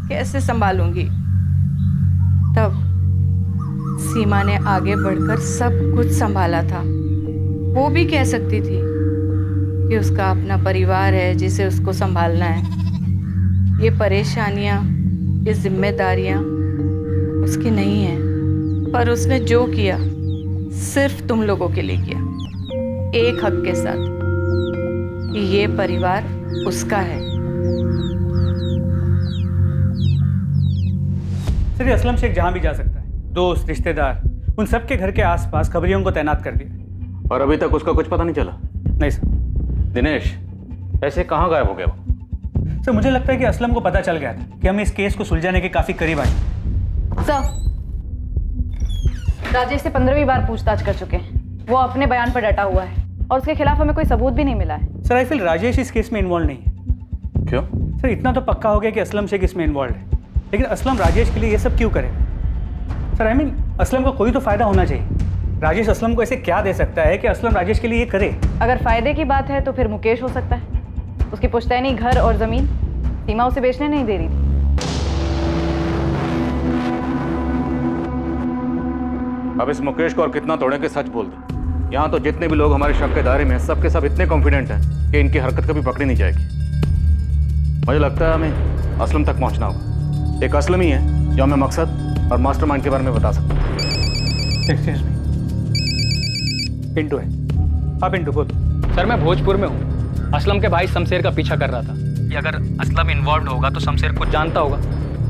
कैसे संभालूंगी। तब सीमा ने आगे बढ़कर सब कुछ संभाला था। वो भी कह सकती थी कि उसका अपना परिवार है जिसे उसको संभालना है। ये परेशानियां, ये जिम्मेदारियां उसकी नहीं है, पर उसने जो किया सिर्फ तुम लोगों के लिए किया, एक हक के साथ कि ये परिवार उसका है। सर, असलम शेख जहां भी जा सकता है, दोस्त, रिश्तेदार, उन सबके घर के आसपास खबरियों को तैनात कर दिया। और अभी तक उसका कुछ पता नहीं चला? नहीं सर। दिनेश, ऐसे कहाँ गायब हो गया वो? सर, मुझे लगता है कि असलम को पता चल गया था कि हम इस केस को सुलझाने के काफी करीब आए। सर, राजेश से 15वीं बार पूछताछ कर चुके हैं। वो अपने बयान पर डटा हुआ है और उसके खिलाफ हमें कोई सबूत भी नहीं मिला है। सर, आई फील राजेश इस केस में इन्वॉल्व नहीं है। क्यों? सर, इतना तो पक्का हो गया कि असलम शेख इसमें इन्वॉल्व है, लेकिन असलम राजेश के लिए ये सब क्यों करे? सर, आई मीन असलम को कोई तो फायदा होना चाहिए। राजेश असलम को ऐसे क्या दे सकता है कि असलम राजेश के लिए ये करे? अगर फायदे की बात है तो फिर मुकेश हो सकता है। उसकी पुश्तैनी घर और जमीन सीमा उसे बेचने नहीं दे रही थी। अब इस मुकेश को और कितना तोड़े के सच बोल दो। यहाँ तो जितने भी लोग हमारे शक के दायरे में हैं, सब के सब इतने कॉन्फिडेंट हैं कि इनकी हरकत कभी पकड़ी नहीं जाएगी। मुझे लगता है हमें असलम तक पहुँचना होगा। एक असलम ही है जो हमें मकसद और मास्टरमाइंड के बारे में बता सकता है। पिंटू है। हाँ पिंटू बोल। सर मैं भोजपुर में हूँ। असलम के भाई शमशेर का पीछा कर रहा था कि अगर असलम इन्वॉल्व होगा तो शमशेर कुछ जानता होगा।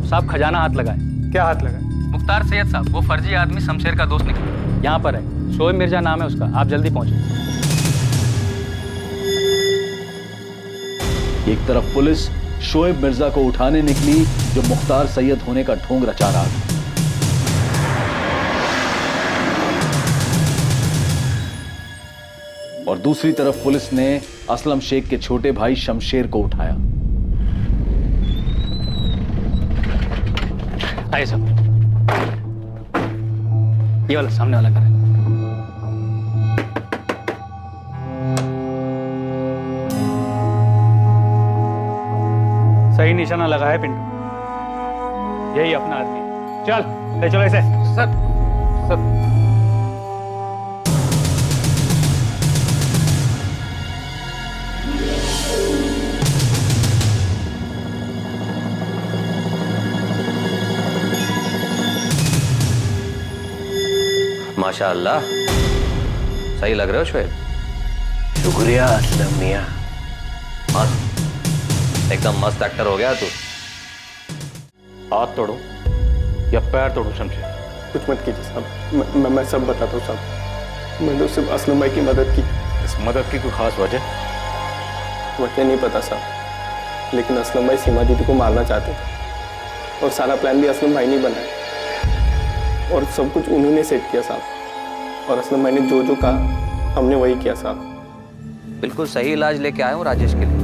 साहब खजाना हाथ लगाए। क्या हाथ लगाए? मुख्तार सैयद साहब, वो फर्जी आदमी शमशेर का दोस्त निकला। यहाँ पर है, शोएब मिर्जा नाम है उसका। आप जल्दी पहुँचे। एक तरफ पुलिस शोएब मिर्जा को उठाने निकली जो मुख्तार सैयद होने का ढोंग रचा रहा था। और दूसरी तरफ पुलिस ने असलम शेख के छोटे भाई शमशेर को उठाया। आइए सब, ये वाला सामने वाला करें। सही निशाना लगा है पिंटू, यही अपना आदमी है। चल ले चलो इसे। सर माशाअल्लाह, सही लग रहे हो शोएब। शुक्रिया असलम मियां। मस्त, एकदम मस्त एक्टर हो गया तू। हाथ तोड़ो या पैर तोड़ो शमशेर? कुछ मत कीजिए साहब, मैं सब बताता हूँ साहब। मैंने तो सिर्फ असलम भाई की मदद की। इस मदद की कोई खास वजह? वजह नहीं पता साहब, लेकिन असलम भाई सीमा दीदी को मारना चाहते थे और सारा प्लान भी असलम भाई ने बनाया और सब कुछ उन्होंने सेट किया साहब। और असलम भाई ने जो जो कहा हमने वही किया साहब। बिल्कुल सही इलाज लेके आया हूँ राजेश के लिए।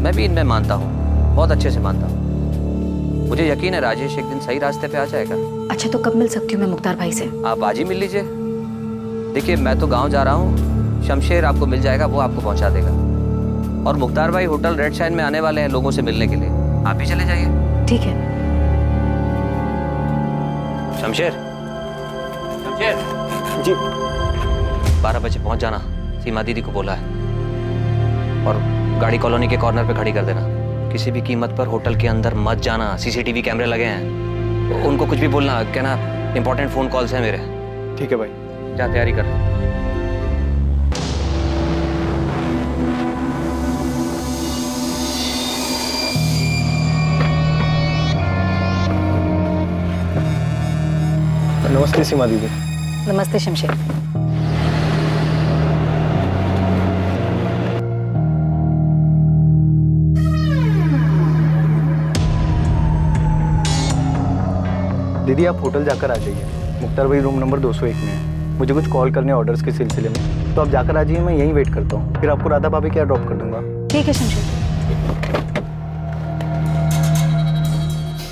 मैं भी इनमें मानता हूँ, बहुत अच्छे से मानता हूँ। मुझे यकीन है राजेश एक दिन सही रास्ते पे आ जाएगा। अच्छा तो कब मिल सकती हूँ मैं मुख्तार भाई से? आप आज ही मिल लीजिए। देखिए मैं तो गांव जा रहा हूँ, शमशेर आपको मिल जाएगा, वो आपको पहुंचा देगा। और मुख्तार भाई होटल रेड शाइन में आने वाले हैं लोगों से मिलने के लिए, आप भी चले जाइए। ठीक है। शमशेर जी 12 बजे पहुंच जाना, सीमा दीदी को बोला है। और गाड़ी कॉलोनी के कॉर्नर पे खड़ी कर देना। किसी भी कीमत पर होटल के अंदर मत जाना, सीसीटीवी कैमरे लगे हैं। उनको कुछ भी बोलना, कहना इंपॉर्टेंट फोन कॉल्स हैं मेरे। ठीक है भाई। जा तैयारी कर। नमस्ते सीमा दीदी। नमस्ते शमशेर। दीदी आप होटल जाकर आ जाइए। मुख्तार भाई रूम नंबर 201 में है। मुझे कुछ कॉल करने ऑर्डर्स के सिलसिले में, तो आप जाकर आ जाइए। मैं यहीं वेट करता हूँ, फिर आपको राधा भाभी के यहाँ ड्रॉप कर दूंगा। ठीक है शमशेर,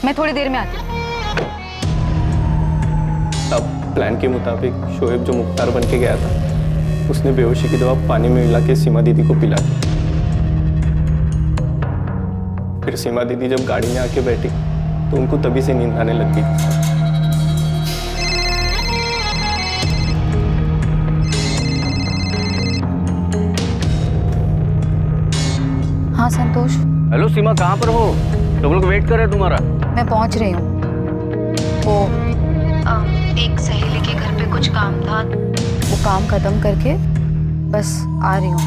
मैं थोड़ी देर में आती हूँ। अब प्लान के मुताबिक शोएब जो मुख्तार बन के गया था, उसने बेहोशी की दवा पानी में मिला के सीमा दीदी को पिला दी। फिर सीमा दीदी जब गाड़ी में आके बैठी तो उनको तभी से नींद आने लग गई। हाँ संतोष। हेलो सीमा, कहाँ पर हो? सब लोग वेट कर रहे हैं तुम्हारा। मैं पहुंच रही हूँ। वो एक सहेली के घर पे कुछ काम था, वो काम खत्म करके बस आ रही हूँ।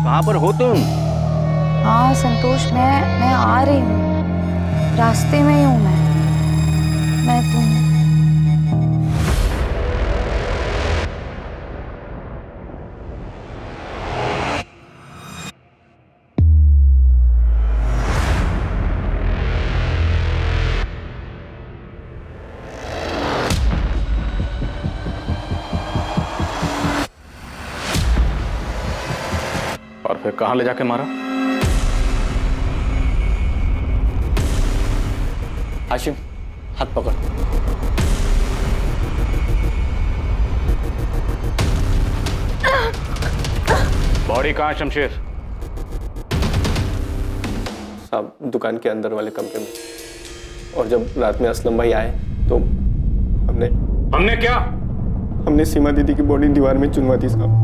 कहाँ पर हो तुम? हाँ संतोष, मैं आ रही हूँ, रास्ते में ही हूँ मैं तुम। और फिर कहाँ ले जाके मारा? हाशिम हाथ पकड़। बॉडी कहाँ है शमशेर? साहब दुकान के अंदर वाले कमरे में। और जब रात में असलम भाई आए तो हमने हमने क्या? हमने सीमा दीदी की बॉडी दीवार में चुनवा दी साहब।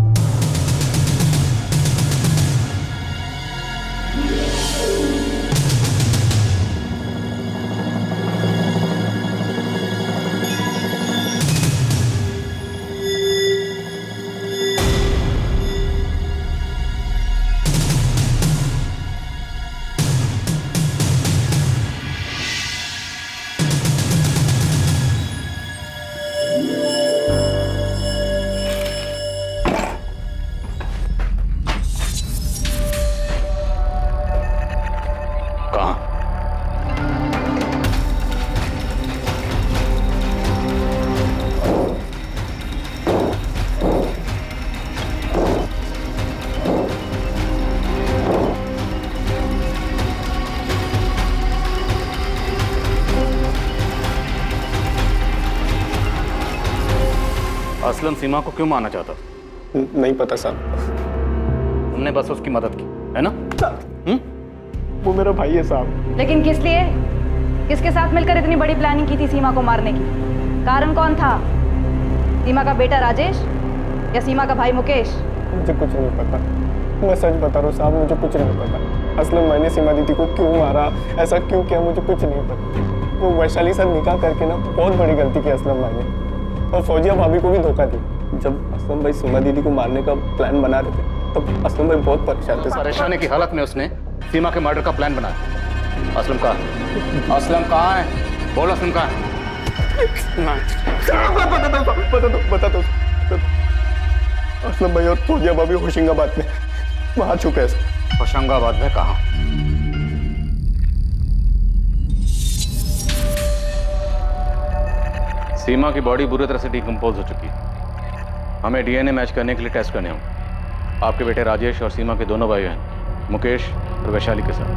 असलम सीमा को क्यों मारना चाहता? नहीं पता साहब। तुमने बस उसकी मदद की है ना? वो मेरा भाई है साहब। लेकिन किस लिए? किसके साथ मिलकर इतनी बड़ी प्लानिंग की थी सीमा को मारने की? कारण कौन था? सीमा का बेटा राजेश या सीमा का भाई मुकेश? मुझे कुछ नहीं पता, मैं सच बता रहा हूँ साहब, मुझे कुछ नहीं पता। असलम मैंने सीमा दीदी को क्यों मारा, ऐसा क्यों किया, मुझे कुछ नहीं पता। वो वैशाली से निकाह करके ना बहुत बड़ी गलती की असलम भाई ने, और फौजिया भाभी को भी धोखा दी। जब असलम भाई सीमा दीदी को मारने का प्लान बना रहे थे तब असलम भाई बहुत परेशान थे। परेशानी की हालत में उसने सीमा के मर्डर का प्लान बनाया। असलम कहाँ है? असलम कहाँ है? बोल असलम कहाँ है? बता दो। असलम भाई और फौजिया भाभी होशिंगाबाद में वहां छुपे हैं। होशंगाबाद में कहाँ? सीमा की बॉडी बुरी तरह से डिकम्पोज हो चुकी है। हमें डीएनए मैच करने के लिए टेस्ट करने होंगे। आपके बेटे राजेश और सीमा के दोनों भाई हैं, मुकेश और वैशाली के साथ।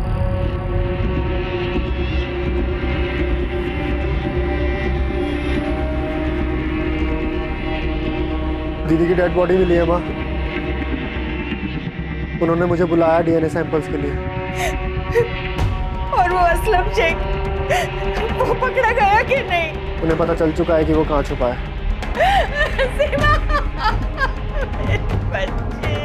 दीदी की डेड बॉडी मिली है माँ, उन्होंने मुझे बुलाया डीएनए सैंपल्स के लिए। और वो असलम शेख, वो पकड़ा गया कि नहीं? उन्हें पता चल चुका है कि वो कहाँ छुपा है। सीमा, बच्चे।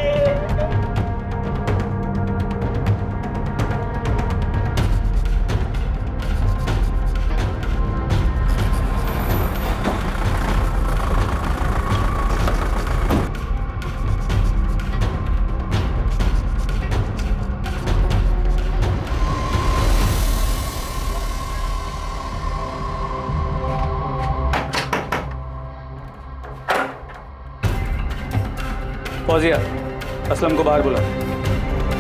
फौजिया, असलम को बाहर बुला,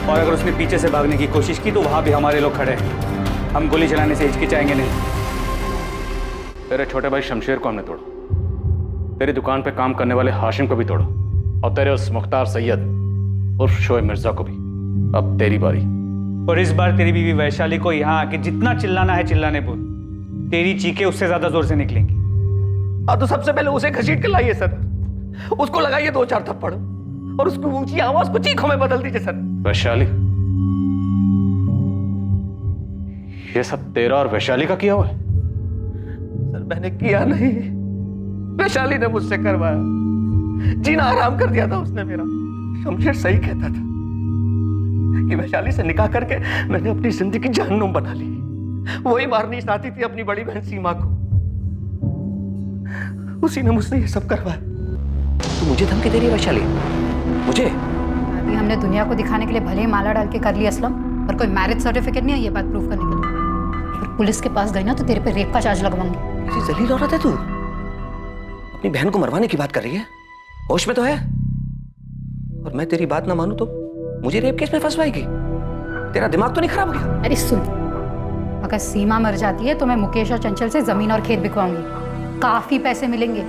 और अगर उसने पीछे से भागने की कोशिश की तो वहां भी हमारे लोग खड़े हैं। हम गोली चलाने से हिचकिचाएंगे नहीं। तेरे छोटे भाई शमशेर को हमने तोड़ा, तेरी दुकान पे काम करने वाले हाशिम को भी तोड़ा, और तेरे उस मुख्तार सैयद उर्फ शोएब मिर्जा को भी। अब तेरी बारी। और इस बार तेरी बीवी वैशाली को यहाँ आके जितना चिल्लाना है चिल्लाने बोल, तेरी चीखें उससे ज्यादा जोर से निकलेंगी। हाँ तो सबसे पहले उसे घसीट के लाइए सर, उसको लगाइए 2-4 थप्पड़ और उसकी ऊंची आवाज को चीखों में बदल दीजिए सर। वैशाली, ये सब तेरा और वैशाली का किया हुआ है? सर मैंने किया नहीं, वैशाली ने मुझसे करवाया। जीना आराम कर दिया था उसने मेरा। शमशेर सही कहता था कि वैशाली से निकाह करके मैंने अपनी जिंदगी जहन्नुम बना ली। वही मारनी चाहती थी अपनी बड़ी बहन सीमा को, उसी ने मुझसे ये सब करवाया। तो मुझे धमकी दे रही है वैशाली? मुझे? अभी हमने दुनिया को दिखाने के लिए भले ही माला डाल के कर ली असलम, पर कोई मैरिज सर्टिफिकेट नहीं है ये बात प्रूफ करने के लिए। अगर पुलिस के पास गई ना तो तेरे पे रेप का चार्ज लगवाऊंगी। किसी जलील औरत है तू, अपनी बहन को मरवाने की बात कर रही है? होश में तो है? और मैं तेरी बात ना मानूं तो मुझे रेप केस में फंसवाएगी? तेरा दिमाग तो नहीं खराब हो गया? अरे सुन, अगर सीमा मर जाती है तो मैं मुकेश और चंचल से जमीन और खेत बिकवाऊंगी, काफी पैसे मिलेंगे,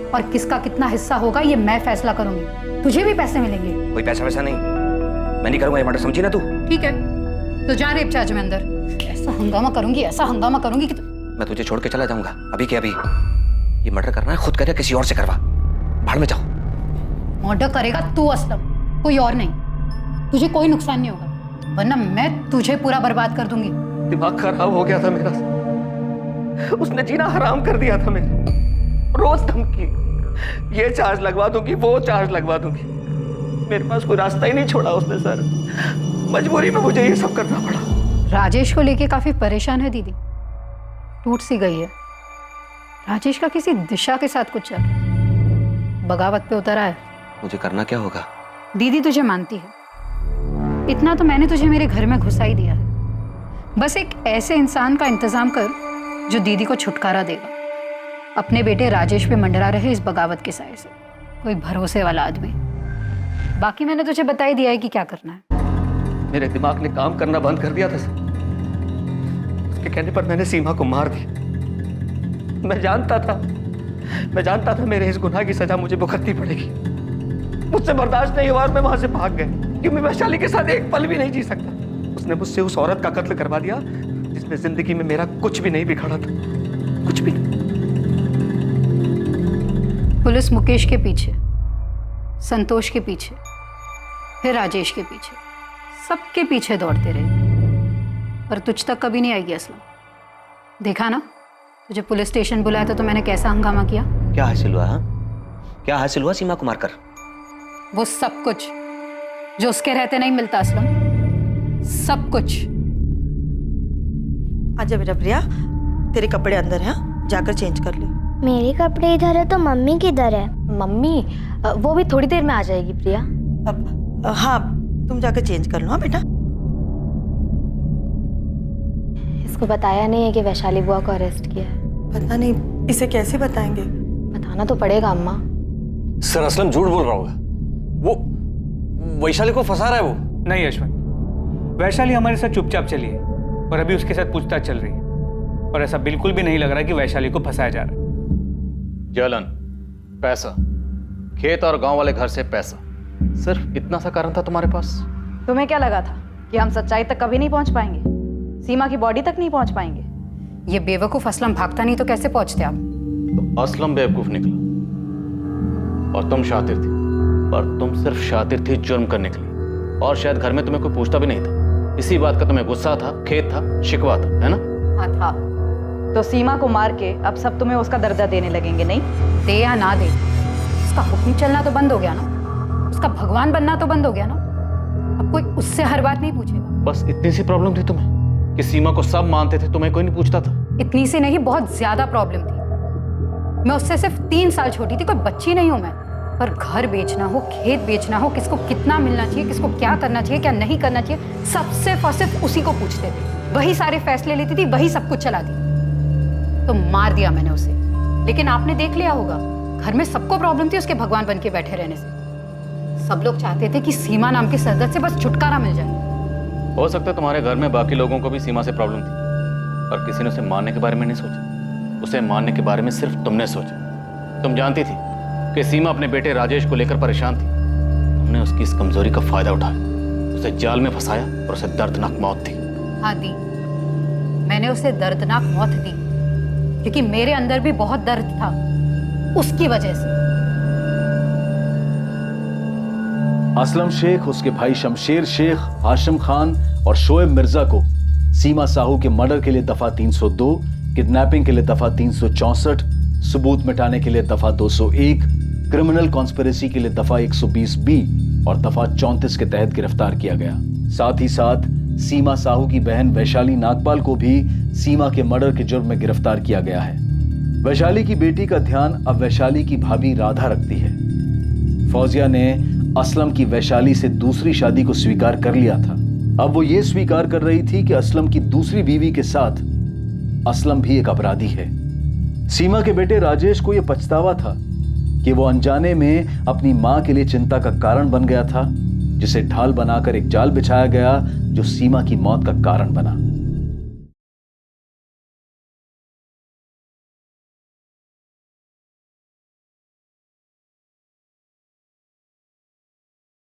और किसका कितना हिस्सा होगा ये मैं फैसला करूंगी। तुझे भी पैसे मिलेंगे। कोई पैसा वैसा नहीं, मैं नहीं करूंगा ये मर्डर, समझी ना तू? ठीक है, तो जा रेप चार्ज में अंदर। ऐसा हंगामा करूंगी, ऐसा हंगामा करूंगी कि मैं तुझे छोड़ के चला जाऊंगा अभी के अभी। ये मर्डर करना है खुद करे, किसी और से करवा, भाड़ में जाओ। मर्डर करेगा तू असलम, कोई और नहीं। तुझे कोई नुकसान नहीं होगा, वरना मैं तुझे पूरा बर्बाद कर दूंगी। दिमाग खराब हो गया था मेरा, उसने जीना हराम कर दिया था मेरा, रोज धमकी, ये चार्ज लगवा दूंगी, वो चार्ज लगवा दूंगी। मेरे पास कोई रास्ता ही नहीं छोड़ा उसने सर, मजबूरी में मुझे ये सब करना पड़ा। राजेश को लेके काफी परेशान है दीदी, टूट सी गई है। राजेश का किसी दिशा के साथ कुछ चल रहा है, बगावत पे उतर आया। मुझे करना क्या होगा? दीदी तुझे मानती है, इतना तो मैंने तुझे मेरे घर में घुसा ही दिया है। बस एक ऐसे इंसान का इंतजाम कर जो दीदी को छुटकारा देगा। अपने बेटे राजेश पे मंडरा रहे इस बगावत के साए से, कोई भरोसे वाला आदमी। बाकी मैंने तुझे बता ही दिया है कि क्या करना है। मेरे दिमाग ने काम करना बंद कर दिया था सर। उसके कहने पर मैंने सीमा को मार दिया। मैं जानता था मेरे इस गुनाह की सजा मुझे भुगतनी पड़ेगी। मुझसे बर्दाश्त नहीं हुआ और मैं वहां से भाग गया, क्योंकि मैं वैशाली के साथ एक पल भी नहीं जी सकता। उसने मुझसे उस औरत का कत्ल करवा दिया जिसमें जिंदगी में मेरा कुछ भी नहीं बिखरा था, कुछ भी। पुलिस मुकेश के पीछे, संतोष के पीछे, फिर राजेश के पीछे, सबके पीछे दौड़ते रहे, पर तुझ तक कभी नहीं आएगी असलम। देखा ना, तुझे पुलिस स्टेशन बुलाया था तो मैंने कैसा हंगामा किया। क्या हासिल हुआ? हाँ, क्या हासिल हुआ सीमा को मारकर? वो सब कुछ जो उसके रहते नहीं मिलता असलम, सब कुछ। आजा बेटा प्रिया, तेरे कपड़े अंदर हैं, जाकर चेंज कर ले। मेरे कपड़े इधर है तो मम्मी किधर है? मम्मी वो भी थोड़ी देर में आ जाएगी प्रिया। हाँ, तुम जाकर चेंज कर लो। हाँ बेटा। इसको बताया नहीं है कि वैशाली बुआ को अरेस्ट किया है। पता नहीं, इसे कैसे बताएंगे? बताना तो पड़ेगा अम्मा। सर असलम झूठ बोल रहा होगा, वो वैशाली को फंसा रहा है। वो नहीं यशवंत, वैशाली हमारे साथ चुपचाप चली है और अभी उसके साथ पूछताछ चल रही है, और ऐसा बिल्कुल भी नहीं लग रहा कि वैशाली को फंसाया जा रहा है। जलन, पैसा, खेत और गांव वाले घर से पैसा, सिर्फ इतना सा कारण था तुम्हारे पास? तुम्हें क्या लगा था कि हम सच्चाई तक कभी नहीं पहुंच पाएंगे, सीमा की बॉडी तक नहीं पहुंच पाएंगे? ये बेवकूफ असलम भागता नहीं तो कैसे पहुंचते आप? तो असलम बेवकूफ निकला और तुम शातिर थी, पर तुम सिर्फ शातिर थी जुर्म करने के लिए, और शायद घर में तुम्हें कोई पूछता भी नहीं था। इसी बात का तुम्हें गुस्सा था, खेद था, शिकवा था, है ना? हाँ था। तो सीमा को मार के अब सब तुम्हें उसका दर्जा देने लगेंगे, नहीं? दे या ना दे, उसका हुक्म चलना तो बंद हो गया ना, उसका भगवान बनना तो बंद हो गया ना। अब कोई उससे हर बात नहीं पूछेगा। बस इतनी सी प्रॉब्लम थी तुम्हें कि सीमा को सब मानते थे, तुम्हें कोई नहीं पूछता था? इतनी सी नहीं, बहुत ज्यादा प्रॉब्लम थी। मैं उससे सिर्फ 3 साल छोटी थी, कोई बच्ची नहीं हूं मैं। पर घर बेचना हो, खेत बेचना हो, किसको कितना मिलना चाहिए, किसको क्या करना चाहिए, क्या नहीं करना चाहिए, सबसे सिर्फ उसी को पूछते थे। वही सारे फैसले लेती थी, वही सब कुछ चलाती। तो मार दिया मैंने उसे, लेकिन आपने देख लिया होगा घर में सबको प्रॉब्लम थी उसके भगवान बन के बैठे रहने से। सब लोग चाहते थे कि सीमा नाम के सरदर्द से बस छुटकारा मिल जाए। हो सकता है तुम्हारे घर में बाकी लोगों को भी सीमा से प्रॉब्लम थी, पर किसी ने उसे मारने के बारे में नहीं सोचा। उसे मारने के बारे में सिर्फ तुमने सोचा। तुम जानती थी कि सीमा अपने बेटे राजेश को लेकर परेशान थी। तुमने उसकी इस कमजोरी का फायदा उठाया, उसे जाल में फंसाया और उसे दर्दनाक मौत दी। हाँ दी, मैंने उसे दर्दनाक मौत दी, क्योंकि मेरे अंदर भी बहुत दर्द था उसकी वजह से। असलम शेख, उसके भाई शमशेर शेख, हाशिम खान और शोएब मिर्जा को सीमा साहू के मर्डर के लिए दफा 302, किडनैपिंग के लिए दफा 364, सबूत मिटाने के लिए दफा 201, क्रिमिनल कॉन्स्पिरेसी के लिए दफा 120B और दफा 34 के तहत गिरफ्तार किया गया। साथ ही साथ सीमा साहू की बहन वैशाली नागपाल को भी सीमा के मर्डर के जुर्म में गिरफ्तार किया गया है। वैशाली की बेटी का ध्यान अब वैशाली की भाभी राधा रखती है। फौजिया ने असलम की वैशाली से दूसरी शादी को स्वीकार कर लिया था। अब वो ये स्वीकार कर रही थी कि असलम की दूसरी बीवी के साथ असलम भी एक अपराधी है। सीमा के बेटे राजेश को यह पछतावा था कि वो अनजाने में अपनी मां के लिए चिंता का कारण बन गया था, जिसे ढाल बनाकर एक जाल बिछाया गया जो सीमा की मौत का कारण बना।